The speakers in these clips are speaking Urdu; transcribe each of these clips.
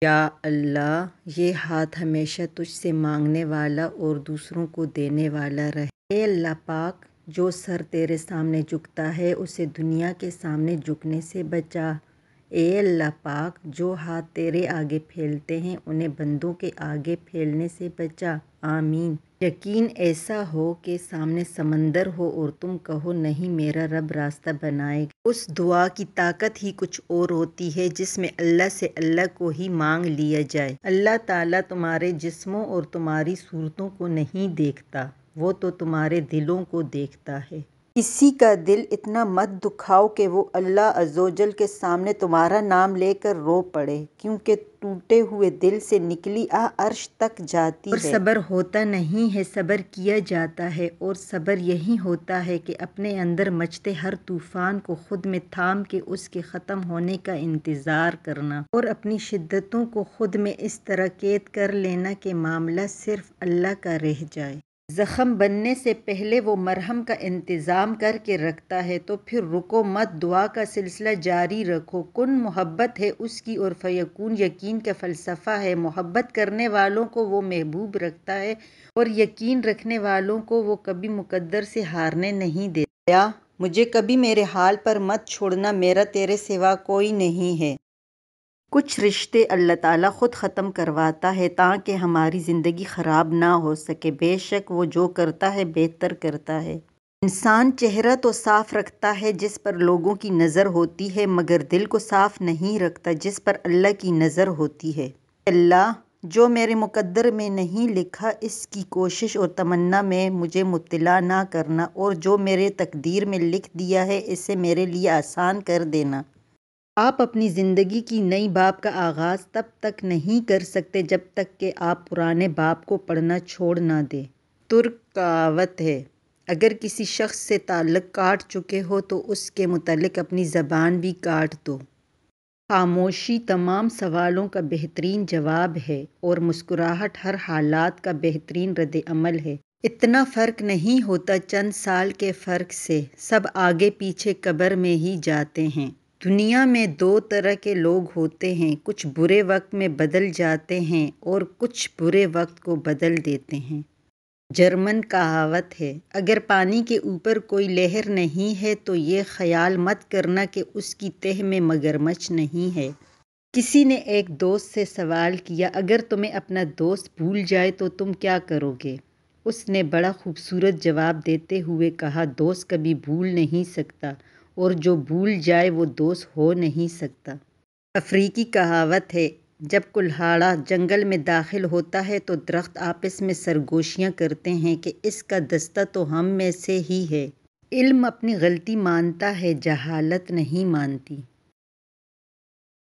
یا اللہ، یہ ہاتھ ہمیشہ تجھ سے مانگنے والا اور دوسروں کو دینے والا رہے۔ اے اللہ پاک، جو سر تیرے سامنے جھکتا ہے اسے دنیا کے سامنے جھکنے سے بچا۔ اے اللہ پاک، جو ہاتھ تیرے آگے پھیلتے ہیں انہیں بندوں کے آگے پھیلنے سے بچا۔ آمین۔ یقین ایسا ہو کہ سامنے سمندر ہو اور تم کہو نہیں میرا رب راستہ بنائے گا۔ اس دعا کی طاقت ہی کچھ اور ہوتی ہے جس میں اللہ سے اللہ کو ہی مانگ لیا جائے۔ اللہ تعالیٰ تمہارے جسموں اور تمہاری صورتوں کو نہیں دیکھتا، وہ تو تمہارے دلوں کو دیکھتا ہے۔ کسی کا دل اتنا مت دکھاؤ کہ وہ اللہ عزوجل کے سامنے تمہارا نام لے کر رو پڑے، کیونکہ ٹوٹے ہوئے دل سے نکلی آہ عرش تک جاتی ہے۔ اور صبر ہوتا نہیں ہے، صبر کیا جاتا ہے، اور صبر یہی ہوتا ہے کہ اپنے اندر مچتے ہر طوفان کو خود میں تھام کے اس کے ختم ہونے کا انتظار کرنا، اور اپنی شدتوں کو خود میں اس طرح قید کر لینا کہ معاملہ صرف اللہ کا رہ جائے۔ زخم بننے سے پہلے وہ مرہم کا انتظام کر کے رکھتا ہے، تو پھر رکو مت، دعا کا سلسلہ جاری رکھو۔ کن محبت ہے اس کی اور فیکون یقین کا فلسفہ ہے۔ محبت کرنے والوں کو وہ محبوب رکھتا ہے اور یقین رکھنے والوں کو وہ کبھی مقدر سے ہارنے نہیں دیتا۔ یا مجھے کبھی میرے حال پر مت چھوڑنا، میرا تیرے سوا کوئی نہیں ہے۔ کچھ رشتے اللہ تعالیٰ خود ختم کرواتا ہے تاکہ ہماری زندگی خراب نہ ہو سکے۔ بے شک وہ جو کرتا ہے بہتر کرتا ہے۔ انسان چہرہ تو صاف رکھتا ہے جس پر لوگوں کی نظر ہوتی ہے، مگر دل کو صاف نہیں رکھتا جس پر اللہ کی نظر ہوتی ہے۔ اے اللہ، جو میرے مقدر میں نہیں لکھا اس کی کوشش اور تمنا میں مجھے مبتلا نہ کرنا، اور جو میرے تقدیر میں لکھ دیا ہے اسے میرے لیے آسان کر دینا۔ آپ اپنی زندگی کی نئی باب کا آغاز تب تک نہیں کر سکتے جب تک کہ آپ پرانے باب کو پڑھنا چھوڑ نہ دیں۔ ترک کہاوت ہے، اگر کسی شخص سے تعلق کاٹ چکے ہو تو اس کے متعلق اپنی زبان بھی کاٹ دو۔ خاموشی تمام سوالوں کا بہترین جواب ہے، اور مسکراہٹ ہر حالات کا بہترین رد عمل ہے۔ اتنا فرق نہیں ہوتا چند سال کے فرق سے، سب آگے پیچھے قبر میں ہی جاتے ہیں۔ دنیا میں دو طرح کے لوگ ہوتے ہیں، کچھ برے وقت میں بدل جاتے ہیں اور کچھ برے وقت کو بدل دیتے ہیں۔ جرمن کہاوت ہے، اگر پانی کے اوپر کوئی لہر نہیں ہے تو یہ خیال مت کرنا کہ اس کی تہہ میں مگرمچھ نہیں ہے۔ کسی نے ایک دوست سے سوال کیا، اگر تمہیں اپنا دوست بھول جائے تو تم کیا کرو گے؟ اس نے بڑا خوبصورت جواب دیتے ہوئے کہا، دوست کبھی بھول نہیں سکتا، اور جو بھول جائے وہ دوست ہو نہیں سکتا۔ افریقی کہاوت ہے، جب کلہاڑا جنگل میں داخل ہوتا ہے تو درخت آپس میں سرگوشیاں کرتے ہیں کہ اس کا دستہ تو ہم میں سے ہی ہے۔ علم اپنی غلطی مانتا ہے، جہالت نہیں مانتی۔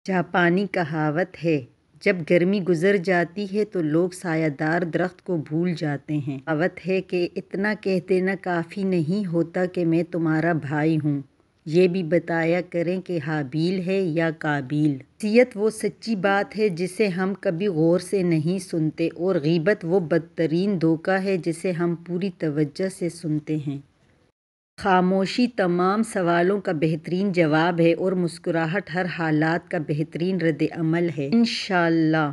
جاپانی کہاوت ہے، جب گرمی گزر جاتی ہے تو لوگ سایہ دار درخت کو بھول جاتے ہیں۔ کہاوت ہے کہ اتنا کہہ دینا کافی نہیں ہوتا کہ میں تمہارا بھائی ہوں، یہ بھی بتایا کریں کہ حابیل ہے یا قابیل۔ نصیحت وہ سچی بات ہے جسے ہم کبھی غور سے نہیں سنتے، اور غیبت وہ بدترین دھوکہ ہے جسے ہم پوری توجہ سے سنتے ہیں۔ خاموشی تمام سوالوں کا بہترین جواب ہے، اور مسکراہٹ ہر حالات کا بہترین رد عمل ہے۔ انشاءاللہ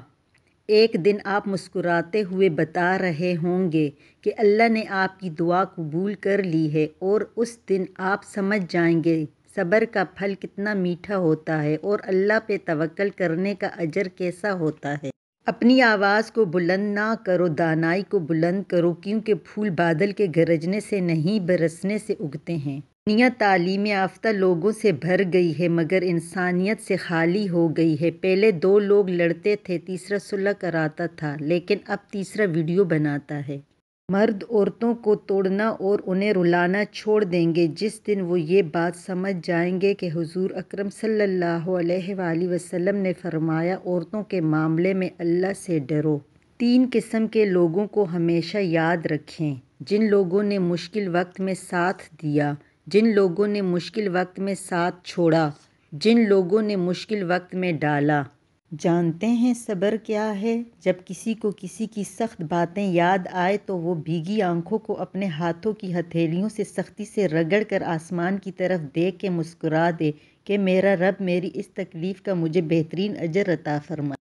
ایک دن آپ مسکراتے ہوئے بتا رہے ہوں گے کہ اللہ نے آپ کی دعا قبول کر لی ہے، اور اس دن آپ سمجھ جائیں گے صبر کا پھل کتنا میٹھا ہوتا ہے اور اللہ پہ توکل کرنے کا اجر کیسا ہوتا ہے۔ اپنی آواز کو بلند نہ کرو، دانائی کو بلند کرو، کیونکہ پھول بادل کے گرجنے سے نہیں برسنے سے اگتے ہیں۔ دنیا تعلیم یافتہ لوگوں سے بھر گئی ہے مگر انسانیت سے خالی ہو گئی ہے۔ پہلے دو لوگ لڑتے تھے، تیسرا صلح کراتا تھا، لیکن اب تیسرا ویڈیو بناتا ہے۔ مرد عورتوں کو توڑنا اور انہیں رلانا چھوڑ دیں گے جس دن وہ یہ بات سمجھ جائیں گے کہ حضور اکرم صلی اللہ علیہ وآلہ وسلم نے فرمایا، عورتوں کے معاملے میں اللہ سے ڈرو۔ تین قسم کے لوگوں کو ہمیشہ یاد رکھیں، جن لوگوں نے مشکل وقت میں ساتھ دیا، جن لوگوں نے مشکل وقت میں ساتھ چھوڑا، جن لوگوں نے مشکل وقت میں ڈالا۔ جانتے ہیں صبر کیا ہے؟ جب کسی کو کسی کی سخت باتیں یاد آئے تو وہ بھیگی آنکھوں کو اپنے ہاتھوں کی ہتھیلیوں سے سختی سے رگڑ کر آسمان کی طرف دیکھ کے مسکرا دے کہ میرا رب میری اس تکلیف کا مجھے بہترین اجر عطا فرمائے۔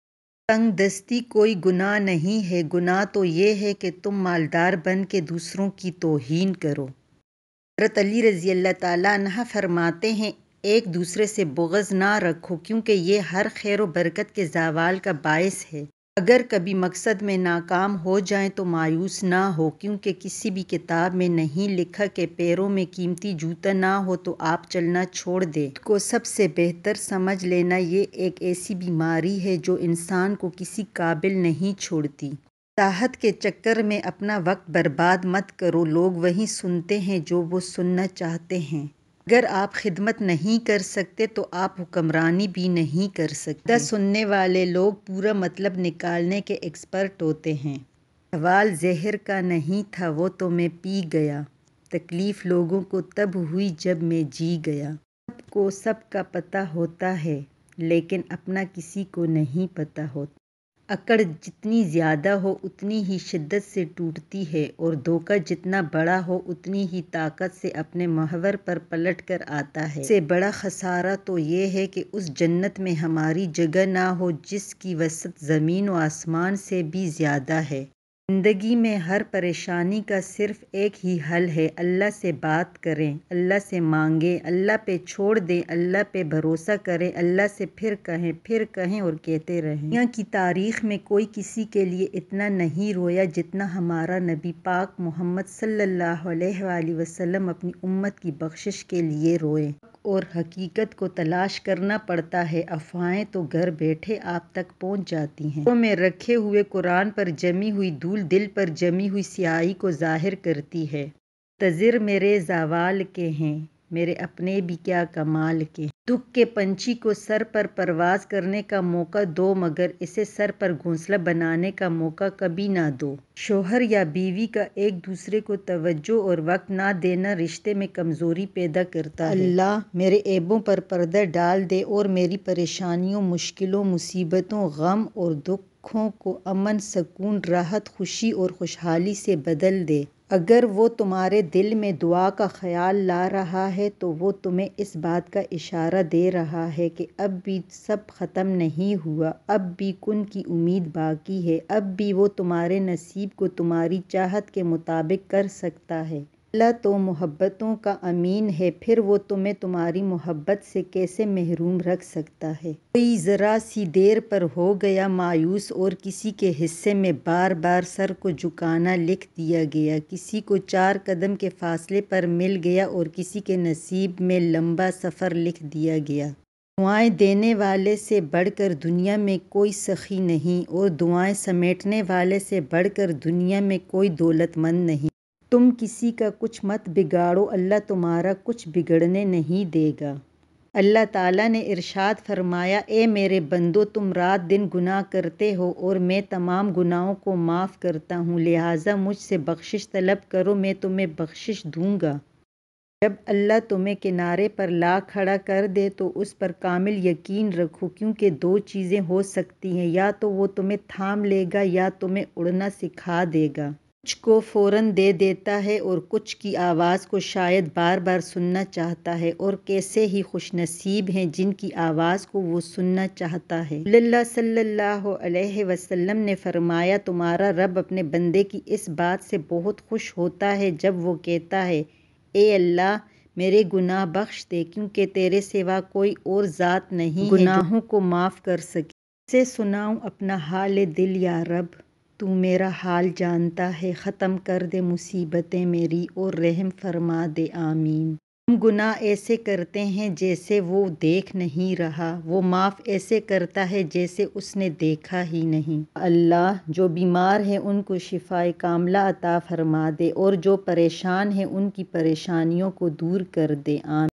تنگ دستی کوئی گناہ نہیں ہے، گناہ تو یہ ہے کہ تم مالدار بن کے دوسروں کی توہین کرو۔ حضرت علی رضی اللہ تعالیٰ عنہ فرماتے ہیں، ایک دوسرے سے بغض نہ رکھو کیونکہ یہ ہر خیر و برکت کے زوال کا باعث ہے۔ اگر کبھی مقصد میں ناکام ہو جائیں تو مایوس نہ ہو، کیونکہ کسی بھی کتاب میں نہیں لکھا کہ پیروں میں قیمتی جوتا نہ ہو تو آپ چلنا چھوڑ دیں۔ خود کو سب سے بہتر سمجھ لینا یہ ایک ایسی بیماری ہے جو انسان کو کسی قابل نہیں چھوڑتی۔ چاہت کے چکر میں اپنا وقت برباد مت کرو، لوگ وہی سنتے ہیں جو وہ سننا چاہتے ہیں۔ اگر آپ خدمت نہیں کر سکتے تو آپ حکمرانی بھی نہیں کر سکتے۔ سننے والے لوگ پورا مطلب نکالنے کے ایکسپرٹ ہوتے ہیں۔ سوال زہر کا نہیں تھا، وہ تو میں پی گیا۔ تکلیف لوگوں کو تب ہوئی جب میں جی گیا۔ سب کو سب کا پتہ ہوتا ہے لیکن اپنا کسی کو نہیں پتہ ہوتا۔ اکڑ جتنی زیادہ ہو اتنی ہی شدت سے ٹوٹتی ہے اور دھوکہ جتنا بڑا ہو اتنی ہی طاقت سے اپنے محور پر پلٹ کر آتا ہے۔ اس سے بڑا خسارہ تو یہ ہے کہ اس جنت میں ہماری جگہ نہ ہو جس کی وسعت زمین و آسمان سے بھی زیادہ ہے۔ زندگی میں ہر پریشانی کا صرف ایک ہی حل ہے، اللہ سے بات کریں، اللہ سے مانگیں، اللہ پہ چھوڑ دیں، اللہ پہ بھروسہ کریں، اللہ سے پھر کہیں اور کہتے رہیں۔ دنیا کی تاریخ میں کوئی کسی کے لیے اتنا نہیں رویا جتنا ہمارا نبی پاک محمد صلی اللہ علیہ وآلہ وسلم اپنی امت کی بخشش کے لیے روئے۔ حق اور حقیقت کو تلاش کرنا پڑتا ہے، افواہیں تو گھر بیٹھے آپ تک پہنچ جاتی ہیں۔ گھروں میں رکھے ہوئے قرآن پر جمی ہوئی دھول دل پر جمی ہوئی سیاہی کو ظاہر کرتی ہے۔ منتظر میرے زوال کے ہیں، میرے اپنے بھی کیا کمال کے ہیں۔ دکھ کے پنچھی کو سر پر پرواز کرنے کا موقع دو مگر اسے سر پر گھونسلہ بنانے کا موقع کبھی نہ دو۔ شوہر یا بیوی کا ایک دوسرے کو توجہ اور وقت نہ دینا رشتے میں کمزوری پیدا کرتا ہے۔ اللہ میرے عیبوں پر پردہ ڈال دے اور میری پریشانیوں، مشکلوں، مصیبتوں، غم اور دکھوں کو امن، سکون، راحت، خوشی اور خوشحالی سے بدل دے۔ اگر وہ تمہارے دل میں دعا کا خیال لا رہا ہے تو وہ تمہیں اس بات کا اشارہ دے رہا ہے کہ اب بھی سب ختم نہیں ہوا، اب بھی کن کی امید باقی ہے، اب بھی وہ تمہارے نصیب کو تمہاری چاہت کے مطابق کر سکتا ہے۔ اللہ تو محبتوں کا امین ہے، پھر وہ تمہیں تمہاری محبت سے کیسے محروم رکھ سکتا ہے۔ کوئی ذرا سی دیر پر ہو گیا مایوس اور کسی کے حصے میں بار بار سر کو جھکانا لکھ دیا گیا، کسی کو 4 قدم کے فاصلے پر مل گیا اور کسی کے نصیب میں لمبا سفر لکھ دیا گیا۔ دعائیں دینے والے سے بڑھ کر دنیا میں کوئی سخی نہیں اور دعائیں سمیٹنے والے سے بڑھ کر دنیا میں کوئی دولت مند نہیں۔ تم کسی کا کچھ مت بگاڑو، اللہ تمہارا کچھ بگڑنے نہیں دے گا۔ اللہ تعالیٰ نے ارشاد فرمایا، اے میرے بندو تم رات دن گناہ کرتے ہو اور میں تمام گناہوں کو معاف کرتا ہوں، لہٰذا مجھ سے بخشش طلب کرو میں تمہیں بخشش دوں گا۔ جب اللہ تمہیں کنارے پر لا کھڑا کر دے تو اس پر کامل یقین رکھو کیونکہ 2 چیزیں ہو سکتی ہیں، یا تو وہ تمہیں تھام لے گا یا تمہیں اڑنا سکھا دے گا۔ کچھ کو فوراً دے دیتا ہے اور کچھ کی آواز کو شاید بار بار سننا چاہتا ہے، اور کیسے ہی خوش نصیب ہیں جن کی آواز کو وہ سننا چاہتا ہے۔ رسول اللہ صلی اللہ علیہ وسلم نے فرمایا، تمہارا رب اپنے بندے کی اس بات سے بہت خوش ہوتا ہے جب وہ کہتا ہے، اے اللہ میرے گناہ بخش دے کیونکہ تیرے سوا کوئی اور ذات نہیں ہے گناہوں کو معاف کر سکے۔ کیسے سناؤں اپنا حال دل یا رب، تو میرا حال جانتا ہے، ختم کر دے مصیبتیں میری اور رحم فرما دے، آمین۔ ہم گناہ ایسے کرتے ہیں جیسے وہ دیکھ نہیں رہا، وہ معاف ایسے کرتا ہے جیسے اس نے دیکھا ہی نہیں۔ اللہ جو بیمار ہیں ان کو شفائے کاملہ عطا فرما دے اور جو پریشان ہیں ان کی پریشانیوں کو دور کر دے، آمین۔